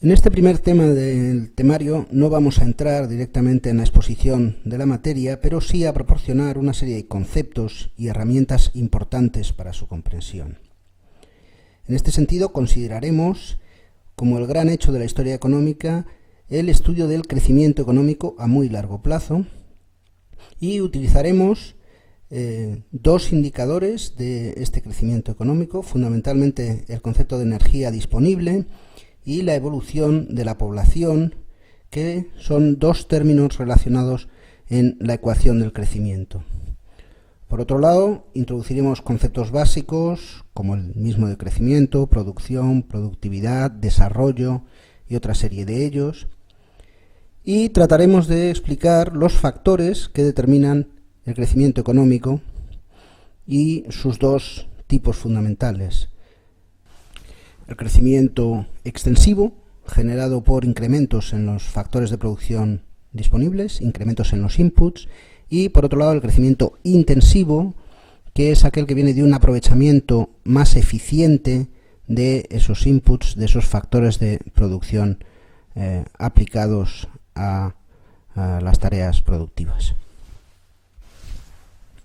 En este primer tema del temario no vamos a entrar directamente en la exposición de la materia, pero sí a proporcionar una serie de conceptos y herramientas importantes para su comprensión. En este sentido, consideraremos como el gran hecho de la historia económica el estudio del crecimiento económico a muy largo plazo y utilizaremos dos indicadores de este crecimiento económico, fundamentalmente el concepto de energía disponible y la evolución de la población, que son dos términos relacionados en la ecuación del crecimiento. Por otro lado, introduciremos conceptos básicos como el mismo de crecimiento, producción, productividad, desarrollo y otra serie de ellos. Y trataremos de explicar los factores que determinan el crecimiento económico y sus dos tipos fundamentales. El crecimiento extensivo, generado por incrementos en los factores de producción disponibles, incrementos en los inputs, y por otro lado el crecimiento intensivo, que es aquel que viene de un aprovechamiento más eficiente de esos inputs, de esos factores de producción aplicados a las tareas productivas.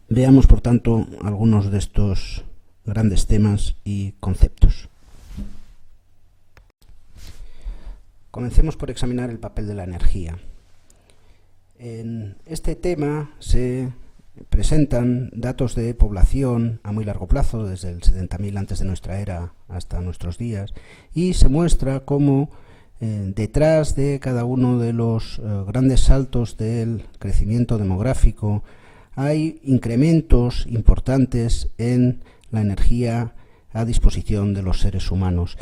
Veamos, por tanto, algunos de estos grandes temas y conceptos. Comencemos por examinar el papel de la energía. En este tema se presentan datos de población a muy largo plazo, desde el 70.000 antes de nuestra era hasta nuestros días, y se muestra cómo detrás de cada uno de los grandes saltos del crecimiento demográfico hay incrementos importantes en la energía a disposición de los seres humanos,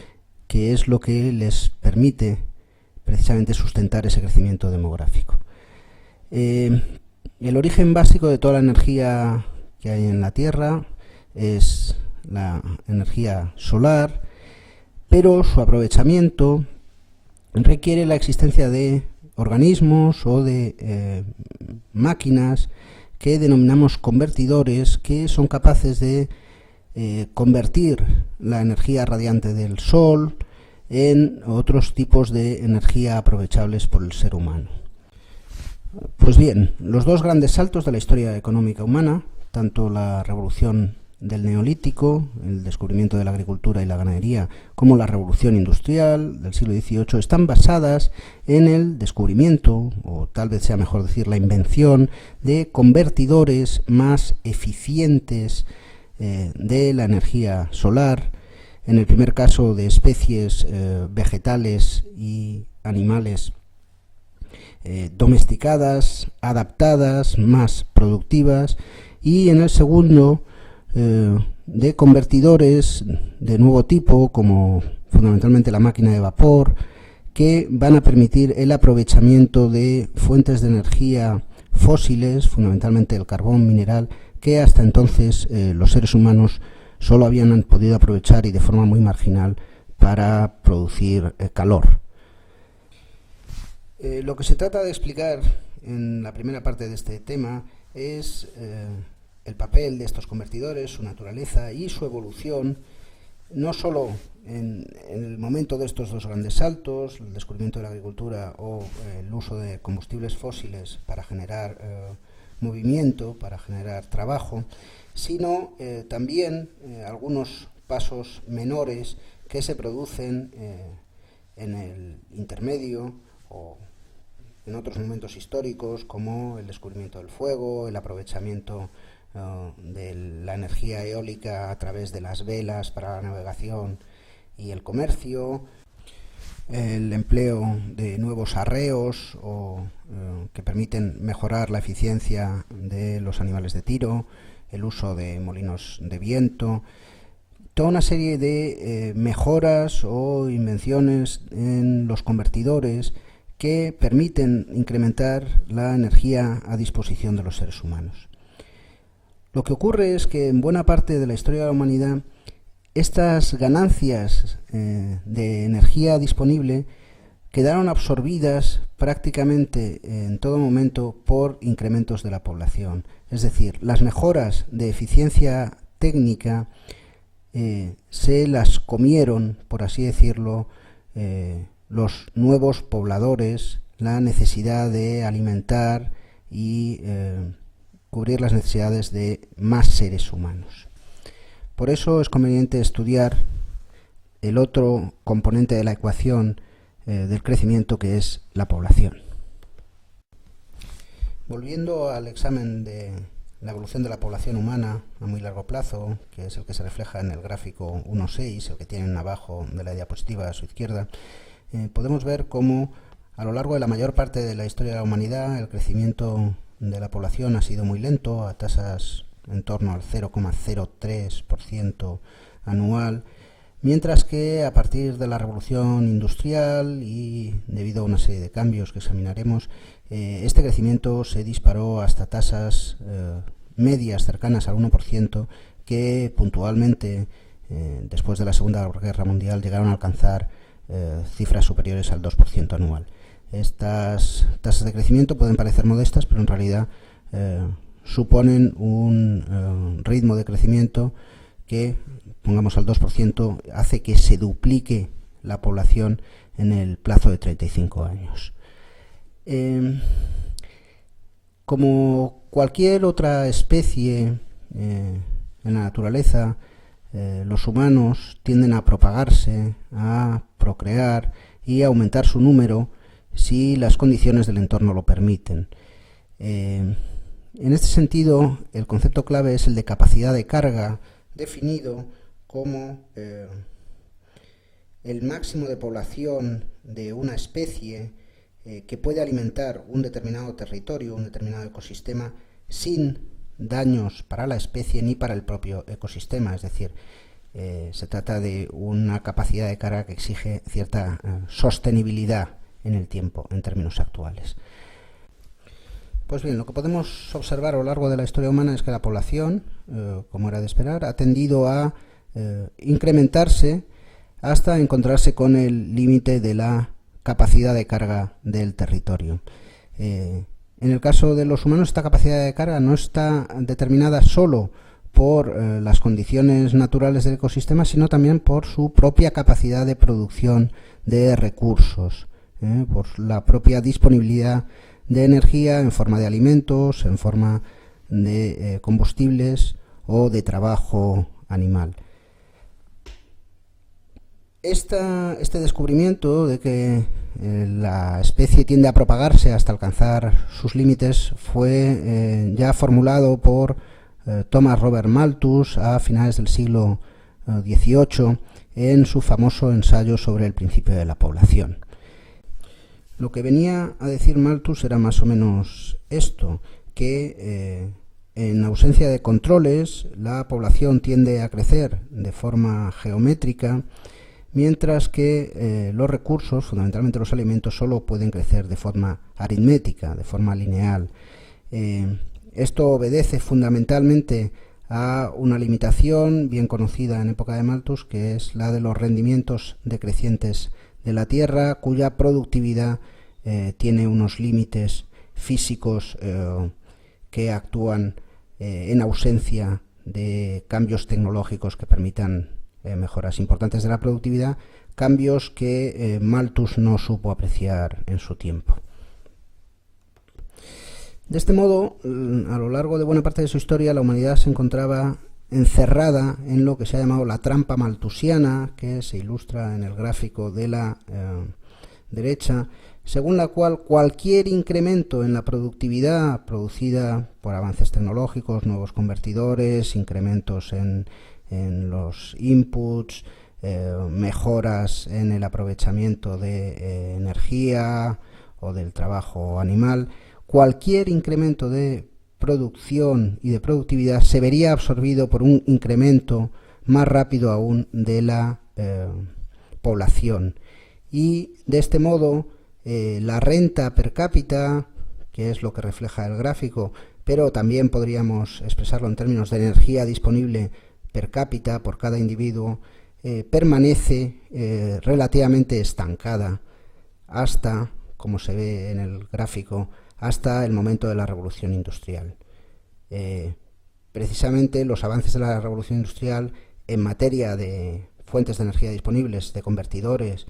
que es lo que les permite precisamente sustentar ese crecimiento demográfico. El origen básico de toda la energía que hay en la Tierra es la energía solar, pero su aprovechamiento requiere la existencia de organismos o de máquinas que denominamos convertidores, que son capaces de convertir la energía radiante del Sol en otros tipos de energía aprovechables por el ser humano. Pues bien, los dos grandes saltos de la historia económica humana, tanto la revolución del Neolítico, el descubrimiento de la agricultura y la ganadería, como la revolución industrial del siglo XVIII, están basadas en el descubrimiento, o tal vez sea mejor decir la invención, de convertidores más eficientes de la energía solar, en el primer caso de especies vegetales y animales domesticadas, adaptadas, más productivas, y en el segundo de convertidores de nuevo tipo, como fundamentalmente la máquina de vapor, que van a permitir el aprovechamiento de fuentes de energía fósiles, fundamentalmente el carbón mineral, que hasta entonces los seres humanos solo habían podido aprovechar y de forma muy marginal para producir calor. Lo que se trata de explicar en la primera parte de este tema es el papel de estos convertidores, su naturaleza y su evolución, no solo en el momento de estos dos grandes saltos, el descubrimiento de la agricultura o el uso de combustibles fósiles para generar movimiento, para generar trabajo, sino también algunos pasos menores que se producen en el intermedio o en otros momentos históricos, como el descubrimiento del fuego, el aprovechamiento de la energía eólica a través de las velas para la navegación y el comercio, el empleo de nuevos arreos que permiten mejorar la eficiencia de los animales de tiro, el uso de molinos de viento, toda una serie de mejoras o invenciones en los convertidores que permiten incrementar la energía a disposición de los seres humanos. Lo que ocurre es que en buena parte de la historia de la humanidad estas ganancias de energía disponible quedaron absorbidas prácticamente en todo momento por incrementos de la población. Es decir, las mejoras de eficiencia técnica se las comieron, por así decirlo, los nuevos pobladores, la necesidad de alimentar y cubrir las necesidades de más seres humanos. Por eso es conveniente estudiar el otro componente de la ecuación del crecimiento, que es la población. Volviendo al examen de la evolución de la población humana a muy largo plazo, que es el que se refleja en el gráfico 1.6, el que tienen abajo de la diapositiva a su izquierda, podemos ver cómo a lo largo de la mayor parte de la historia de la humanidad el crecimiento de la población ha sido muy lento, a tasas en torno al 0,03% anual, mientras que a partir de la revolución industrial y debido a una serie de cambios que examinaremos, este crecimiento se disparó hasta tasas medias cercanas al 1%, que puntualmente después de la Segunda Guerra Mundial llegaron a alcanzar cifras superiores al 2% anual. Estas tasas de crecimiento pueden parecer modestas, pero en realidad suponen un ritmo de crecimiento que, pongamos al 2%, hace que se duplique la población en el plazo de 35 años. Como cualquier otra especie en la naturaleza, los humanos tienden a propagarse, a procrear y a aumentar su número si las condiciones del entorno lo permiten. En este sentido, el concepto clave es el de capacidad de carga, definido como el máximo de población de una especie que puede alimentar un determinado territorio, un determinado ecosistema, sin daños para la especie ni para el propio ecosistema. Es decir, se trata de una capacidad de carga que exige cierta sostenibilidad en el tiempo, en términos actuales. Pues bien, lo que podemos observar a lo largo de la historia humana es que la población, como era de esperar, ha tendido a incrementarse hasta encontrarse con el límite de la capacidad de carga del territorio. En el caso de los humanos, esta capacidad de carga no está determinada solo por las condiciones naturales del ecosistema, sino también por su propia capacidad de producción de recursos, por la propia disponibilidad de energía en forma de alimentos, en forma de combustibles o de trabajo animal. Este descubrimiento de que la especie tiende a propagarse hasta alcanzar sus límites fue ya formulado por Thomas Robert Malthus a finales del siglo XVIII en su famoso ensayo sobre el principio de la población. Lo que venía a decir Malthus era más o menos esto, que en ausencia de controles la población tiende a crecer de forma geométrica, mientras que los recursos, fundamentalmente los alimentos, solo pueden crecer de forma aritmética, de forma lineal. Esto obedece fundamentalmente a una limitación bien conocida en época de Malthus, que es la de los rendimientos decrecientes de la Tierra, cuya productividad tiene unos límites físicos que actúan en ausencia de cambios tecnológicos que permitan mejoras importantes de la productividad, cambios que Malthus no supo apreciar en su tiempo. De este modo, a lo largo de buena parte de su historia, la humanidad se encontraba encerrada en lo que se ha llamado la trampa malthusiana, que se ilustra en el gráfico de la derecha, según la cual cualquier incremento en la productividad producida por avances tecnológicos, nuevos convertidores, incrementos en los inputs, mejoras en el aprovechamiento de energía o del trabajo animal, cualquier incremento de producción y de productividad se vería absorbido por un incremento más rápido aún de la población. Y de este modo la renta per cápita, que es lo que refleja el gráfico, pero también podríamos expresarlo en términos de energía disponible per cápita por cada individuo, permanece relativamente estancada hasta, como se ve en el gráfico, hasta el momento de la revolución industrial. Precisamente los avances de la revolución industrial en materia de fuentes de energía disponibles, de convertidores,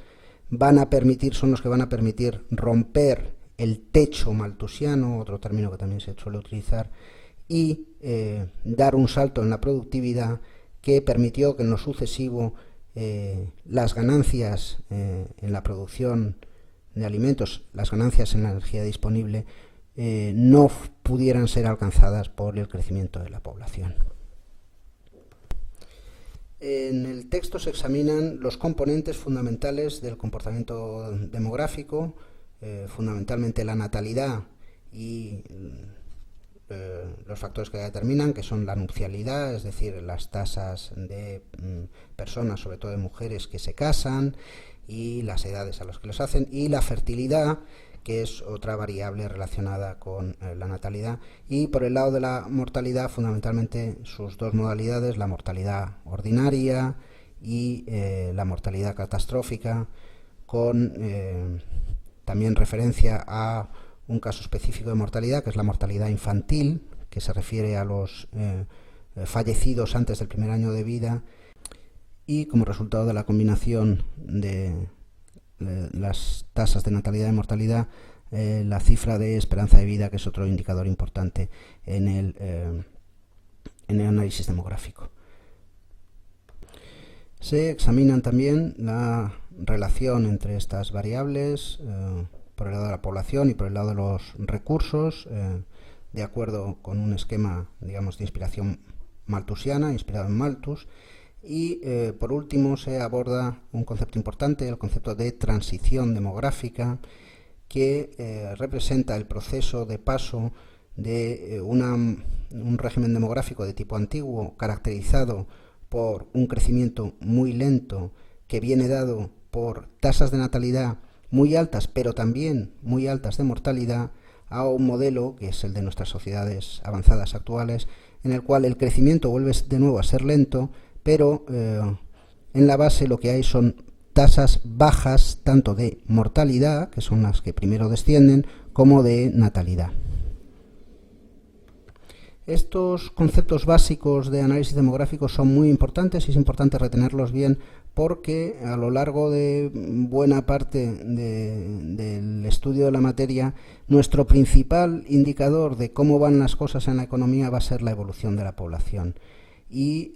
son los que van a permitir romper el techo malthusiano, otro término que también se suele utilizar, y dar un salto en la productividad que permitió que en lo sucesivo las ganancias en la producción de alimentos, las ganancias en la energía disponible, no pudieran ser alcanzadas por el crecimiento de la población. En el texto se examinan los componentes fundamentales del comportamiento demográfico, fundamentalmente la natalidad y los factores que la determinan, que son la nupcialidad, es decir, las tasas de personas, sobre todo de mujeres, que se casan y las edades a las que los hacen, y la fertilidad, que es otra variable relacionada con la natalidad. Y por el lado de la mortalidad, fundamentalmente sus dos modalidades, la mortalidad ordinaria y la mortalidad catastrófica, con también referencia a un caso específico de mortalidad, que es la mortalidad infantil, que se refiere a los fallecidos antes del primer año de vida, y como resultado de la combinación de las tasas de natalidad y mortalidad, la cifra de esperanza de vida, que es otro indicador importante en el análisis demográfico. Se examinan también la relación entre estas variables por el lado de la población y por el lado de los recursos, de acuerdo con un esquema, digamos, de inspiración malthusiana, inspirado en Malthus. Y por último se aborda un concepto importante, el concepto de transición demográfica, que representa el proceso de paso de un régimen demográfico de tipo antiguo, caracterizado por un crecimiento muy lento, que viene dado por tasas de natalidad muy altas, pero también muy altas de mortalidad, a un modelo, que es el de nuestras sociedades avanzadas actuales, en el cual el crecimiento vuelve de nuevo a ser lento, pero en la base lo que hay son tasas bajas tanto de mortalidad, que son las que primero descienden, como de natalidad. Estos conceptos básicos de análisis demográfico son muy importantes y es importante retenerlos bien, porque a lo largo de buena parte del estudio de la materia, nuestro principal indicador de cómo van las cosas en la economía va a ser la evolución de la población y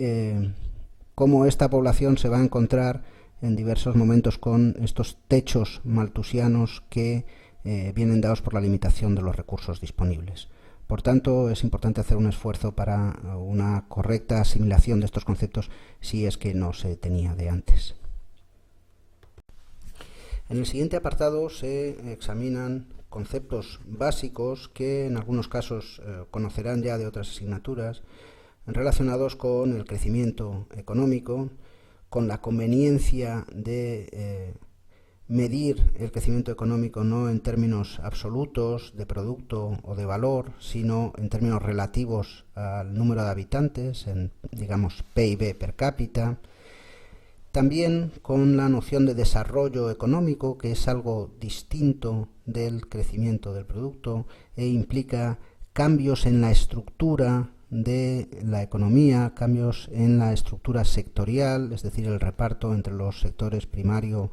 cómo esta población se va a encontrar en diversos momentos con estos techos malthusianos que vienen dados por la limitación de los recursos disponibles. Por tanto, es importante hacer un esfuerzo para una correcta asimilación de estos conceptos si es que no se tenía de antes. En el siguiente apartado se examinan conceptos básicos que en algunos casos conocerán ya de otras asignaturas, relacionados con el crecimiento económico, con la conveniencia de medir el crecimiento económico no en términos absolutos de producto o de valor, sino en términos relativos al número de habitantes, en, digamos, PIB per cápita. También con la noción de desarrollo económico, que es algo distinto del crecimiento del producto e implica cambios en la estructura de la economía, cambios en la estructura sectorial, es decir, el reparto entre los sectores primario,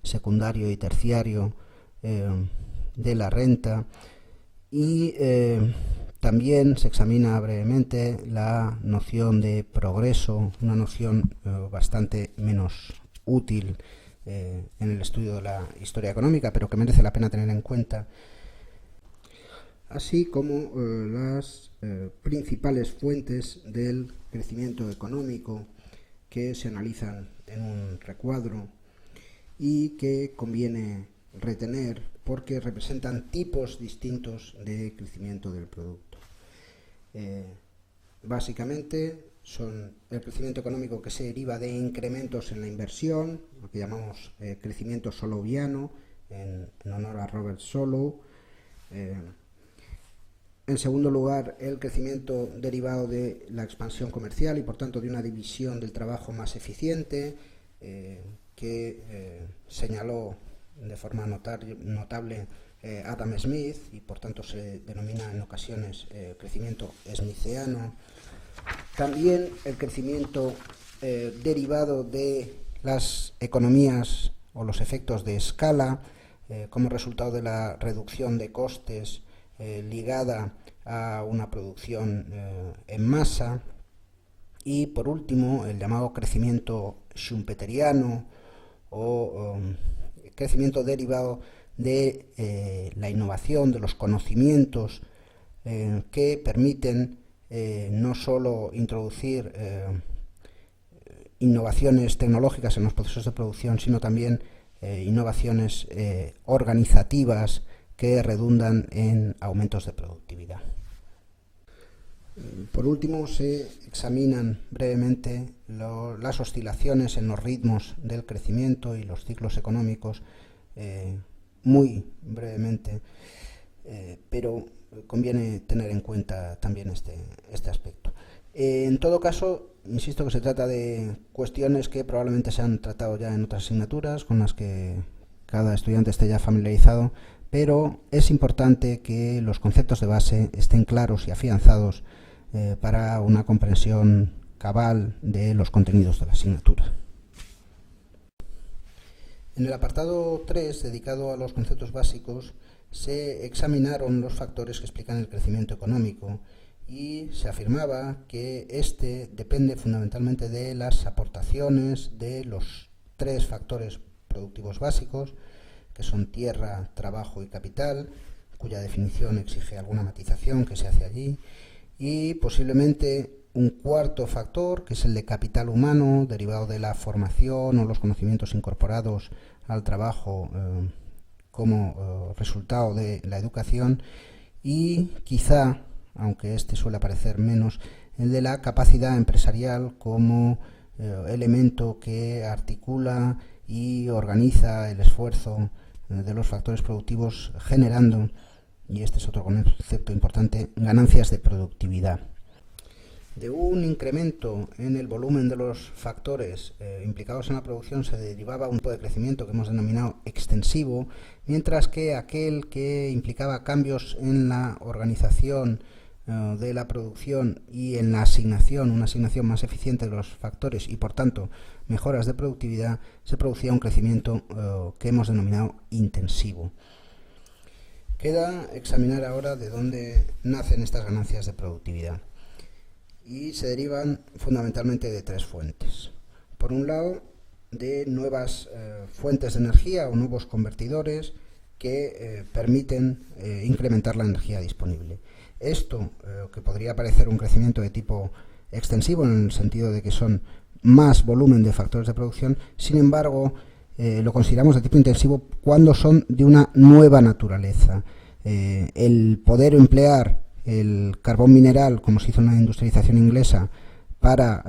secundario y terciario de la renta, y también se examina brevemente la noción de progreso, una noción bastante menos útil en el estudio de la historia económica, pero que merece la pena tener en cuenta, así como las principales fuentes del crecimiento económico que se analizan en un recuadro y que conviene retener porque representan tipos distintos de crecimiento del producto. Básicamente son el crecimiento económico que se deriva de incrementos en la inversión, lo que llamamos crecimiento soloviano, en honor a Robert Solow. En segundo lugar, el crecimiento derivado de la expansión comercial y por tanto de una división del trabajo más eficiente, que señaló de forma notable Adam Smith, y por tanto se denomina en ocasiones crecimiento smithiano. También el crecimiento derivado de las economías o los efectos de escala como resultado de la reducción de costes ligada a una producción en masa. Y por último, el llamado crecimiento schumpeteriano o crecimiento derivado de la innovación, de los conocimientos que permiten no solo introducir innovaciones tecnológicas en los procesos de producción, sino también innovaciones organizativas que redundan en aumentos de productividad. Por último, se examinan brevemente las oscilaciones en los ritmos del crecimiento y los ciclos económicos, muy brevemente, pero conviene tener en cuenta también este aspecto. En todo caso, insisto que se trata de cuestiones que probablemente se han tratado ya en otras asignaturas con las que cada estudiante esté ya familiarizado, pero es importante que los conceptos de base estén claros y afianzados para una comprensión cabal de los contenidos de la asignatura. En el apartado 3, dedicado a los conceptos básicos, se examinaron los factores que explican el crecimiento económico y se afirmaba que este depende fundamentalmente de las aportaciones de los 3 factores productivos básicos, que son tierra, trabajo y capital, cuya definición exige alguna matización que se hace allí, y posiblemente un cuarto factor, que es el de capital humano, derivado de la formación o los conocimientos incorporados al trabajo como resultado de la educación, y quizá, aunque este suele aparecer menos, el de la capacidad empresarial como elemento que articula y organiza el esfuerzo de los factores productivos, generando, y este es otro concepto importante, ganancias de productividad. De un incremento en el volumen de los factores implicados en la producción se derivaba un tipo de crecimiento que hemos denominado extensivo, mientras que aquel que implicaba cambios en la organización de la producción y en la asignación, una asignación más eficiente de los factores y por tanto mejoras de productividad, se producía un crecimiento que hemos denominado intensivo. Queda examinar ahora de dónde nacen estas ganancias de productividad, y se derivan fundamentalmente de 3 fuentes. Por un lado, de nuevas fuentes de energía o nuevos convertidores que permiten incrementar la energía disponible. Esto, que podría parecer un crecimiento de tipo extensivo en el sentido de que son más volumen de factores de producción, sin embargo, lo consideramos de tipo intensivo cuando son de una nueva naturaleza. El poder emplear el carbón mineral, como se hizo en la industrialización inglesa, para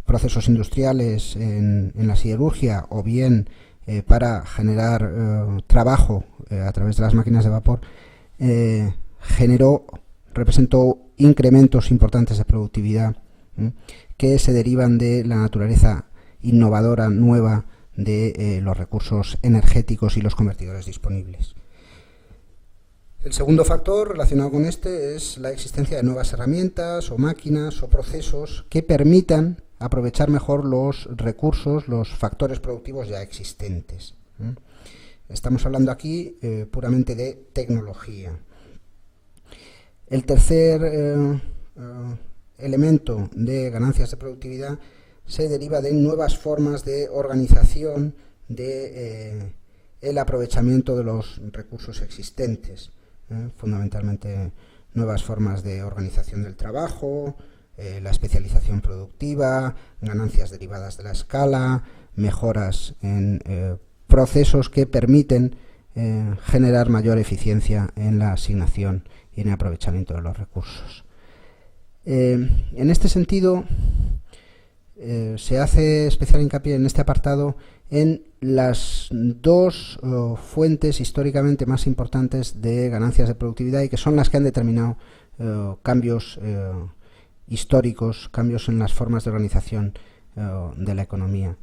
procesos industriales en la siderurgia, o bien para generar trabajo a través de las máquinas de vapor, representó incrementos importantes de productividad que se derivan de la naturaleza innovadora nueva de los recursos energéticos y los convertidores disponibles. El segundo factor relacionado con este es la existencia de nuevas herramientas o máquinas o procesos que permitan aprovechar mejor los recursos, los factores productivos ya existentes. Estamos hablando aquí puramente de tecnología. El tercer elemento de ganancias de productividad se deriva de nuevas formas de organización el aprovechamiento de los recursos existentes, fundamentalmente nuevas formas de organización del trabajo, la especialización productiva, ganancias derivadas de la escala, mejoras en procesos que permiten generar mayor eficiencia en la asignación y en el aprovechamiento de los recursos. En este sentido, se hace especial hincapié en este apartado en las 2 fuentes históricamente más importantes de ganancias de productividad y que son las que han determinado cambios históricos, cambios en las formas de organización de la economía.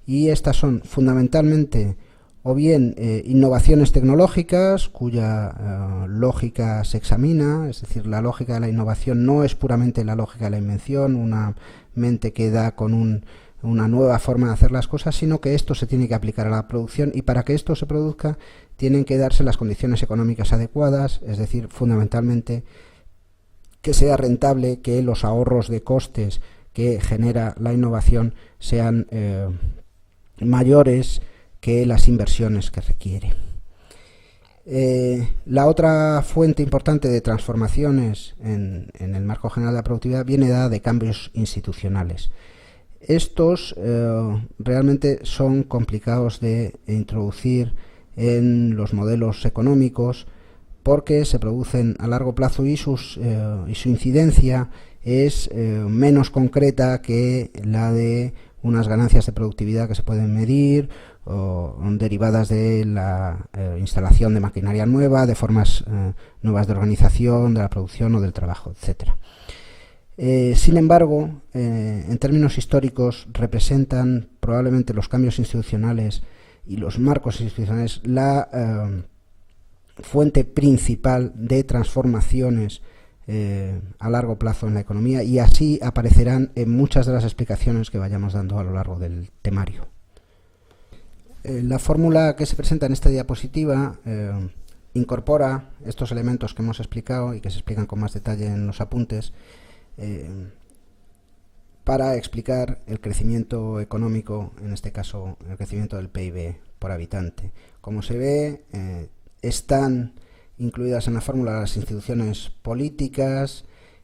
Y estas son fundamentalmente o bien innovaciones tecnológicas cuya lógica se examina, es decir, la lógica de la innovación no es puramente la lógica de la invención, una mente que da con un una nueva forma de hacer las cosas, sino que esto se tiene que aplicar a la producción, y para que esto se produzca tienen que darse las condiciones económicas adecuadas, es decir, fundamentalmente que sea rentable, que los ahorros de costes que genera la innovación sean mayores que las inversiones que requiere. La otra fuente importante de transformaciones en el marco general de la productividad viene dada de cambios institucionales. Estos realmente son complicados de introducir en los modelos económicos porque se producen a largo plazo y su incidencia es menos concreta que la de unas ganancias de productividad que se pueden medir o derivadas de la instalación de maquinaria nueva, de formas nuevas de organización, de la producción o del trabajo, etcétera. Sin embargo, en términos históricos, representan probablemente los cambios institucionales y los marcos institucionales la fuente principal de transformaciones a largo plazo en la economía, y así aparecerán en muchas de las explicaciones que vayamos dando a lo largo del temario. La fórmula que se presenta en esta diapositiva incorpora estos elementos que hemos explicado y que se explican con más detalle en los apuntes para explicar el crecimiento económico, en este caso el crecimiento del PIB por habitante. Como se ve, están incluidas en la fórmula las instituciones políticas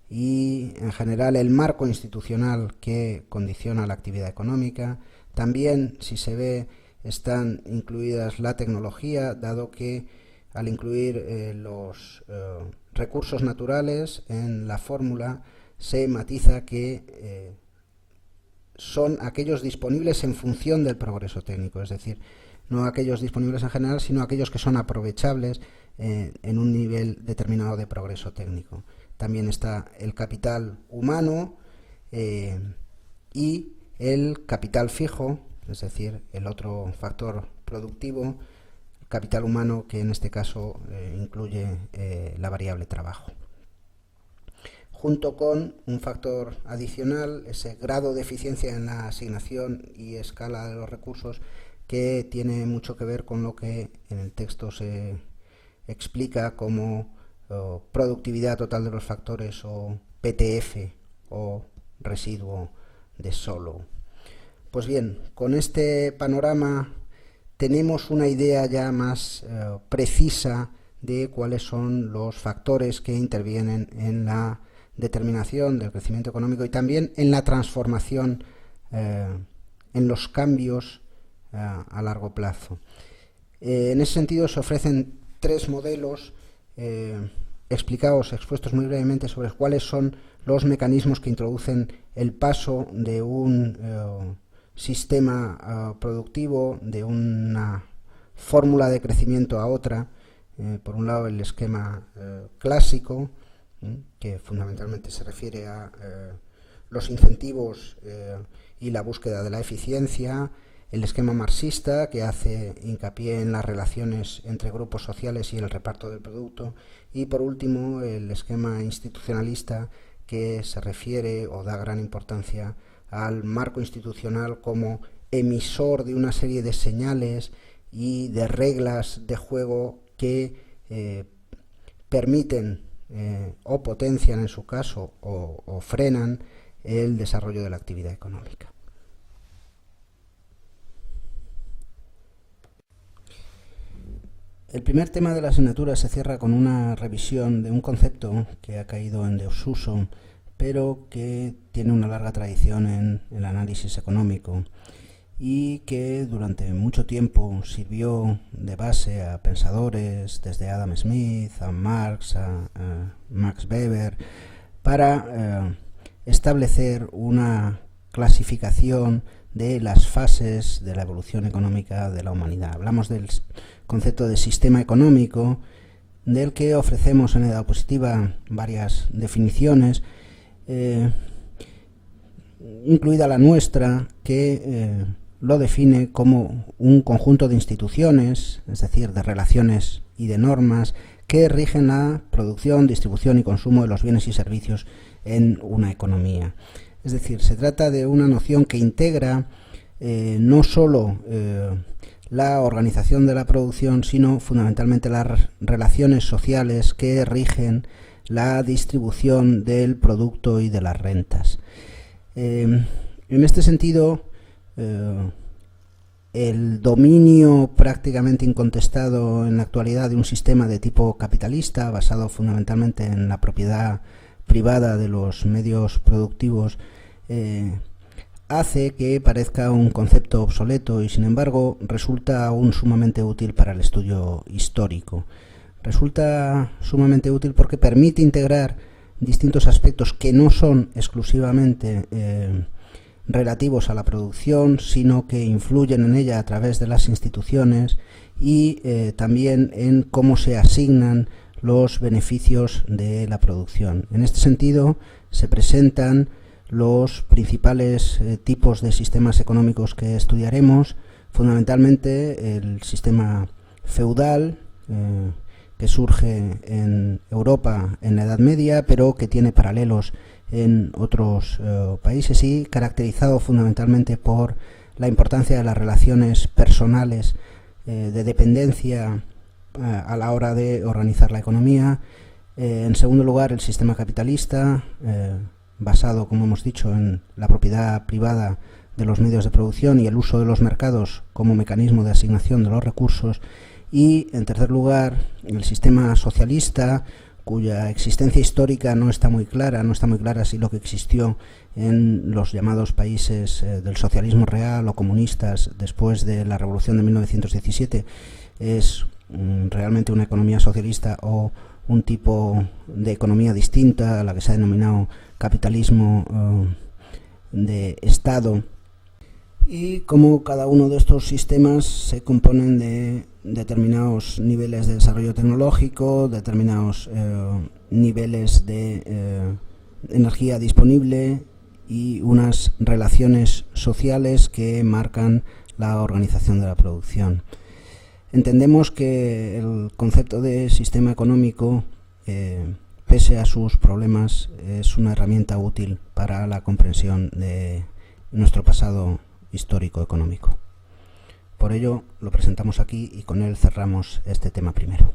y, en general, el marco institucional que condiciona la actividad económica. También, si se ve, están incluidas la tecnología, dado que al incluir los recursos naturales en la fórmula se matiza que son aquellos disponibles en función del progreso técnico, es decir, no aquellos disponibles en general, sino aquellos que son aprovechables en un nivel determinado de progreso técnico. También está el capital humano y el capital fijo, es decir, el otro factor productivo, capital humano, que en este caso incluye la variable trabajo. Junto con un factor adicional, ese grado de eficiencia en la asignación y escala de los recursos, que tiene mucho que ver con lo que en el texto se explica como productividad total de los factores, o PTF, o residuo de Solow. Pues bien, con este panorama tenemos una idea ya más precisa de cuáles son los factores que intervienen en la determinación del crecimiento económico y también en la transformación, en los cambios a largo plazo. En ese sentido se ofrecen tres modelos expuestos muy brevemente sobre cuáles son los mecanismos que introducen el paso de un sistema productivo, de una fórmula de crecimiento a otra. Por un lado, el esquema clásico, que fundamentalmente se refiere a los incentivos y la búsqueda de la eficiencia; el esquema marxista, que hace hincapié en las relaciones entre grupos sociales y el reparto del producto; y por último, el esquema institucionalista, que se refiere o da gran importancia al marco institucional como emisor de una serie de señales y de reglas de juego que permiten o potencian, en su caso, o frenan el desarrollo de la actividad económica. El primer tema de la asignatura se cierra con una revisión de un concepto que ha caído en desuso, pero que tiene una larga tradición en el análisis económico y que durante mucho tiempo sirvió de base a pensadores desde Adam Smith, a Marx, a Max Weber, para establecer una clasificación de las fases de la evolución económica de la humanidad. Hablamos del concepto de sistema económico, del que ofrecemos en la diapositiva varias definiciones, incluida la nuestra, que lo define como un conjunto de instituciones, es decir, de relaciones y de normas que rigen la producción, distribución y consumo de los bienes y servicios en una economía. Es decir, se trata de una noción que integra no solo la organización de la producción, sino fundamentalmente las relaciones sociales que rigen la distribución del producto y de las rentas. En este sentido, el dominio prácticamente incontestado en la actualidad de un sistema de tipo capitalista, basado fundamentalmente en la propiedad privada de los medios productivos, hace que parezca un concepto obsoleto y, sin embargo, resulta aún sumamente útil para el estudio histórico. Resulta sumamente útil porque permite integrar distintos aspectos que no son exclusivamente relativos a la producción, sino que influyen en ella a través de las instituciones y también en cómo se asignan los beneficios de la producción. En este sentido, se presentan los principales tipos de sistemas económicos que estudiaremos, fundamentalmente el sistema feudal, que surge en Europa en la Edad Media, pero que tiene paralelos en otros países y caracterizado fundamentalmente por la importancia de las relaciones personales de dependencia a la hora de organizar la economía. En segundo lugar, el sistema capitalista, basado, como hemos dicho, en la propiedad privada de los medios de producción y el uso de los mercados como mecanismo de asignación de los recursos. Y, en tercer lugar, el sistema socialista, cuya existencia histórica no está muy clara si lo que existió en los llamados países del socialismo real o comunistas después de la Revolución de 1917 es realmente una economía socialista o un tipo de economía distinta a la que se ha denominado capitalismo de Estado, y cómo cada uno de estos sistemas se componen de determinados niveles de desarrollo tecnológico, determinados niveles de energía disponible y unas relaciones sociales que marcan la organización de la producción. Entendemos que el concepto de sistema económico, pese a sus problemas, es una herramienta útil para la comprensión de nuestro pasado histórico económico. Por ello lo presentamos aquí y con él cerramos este tema primero.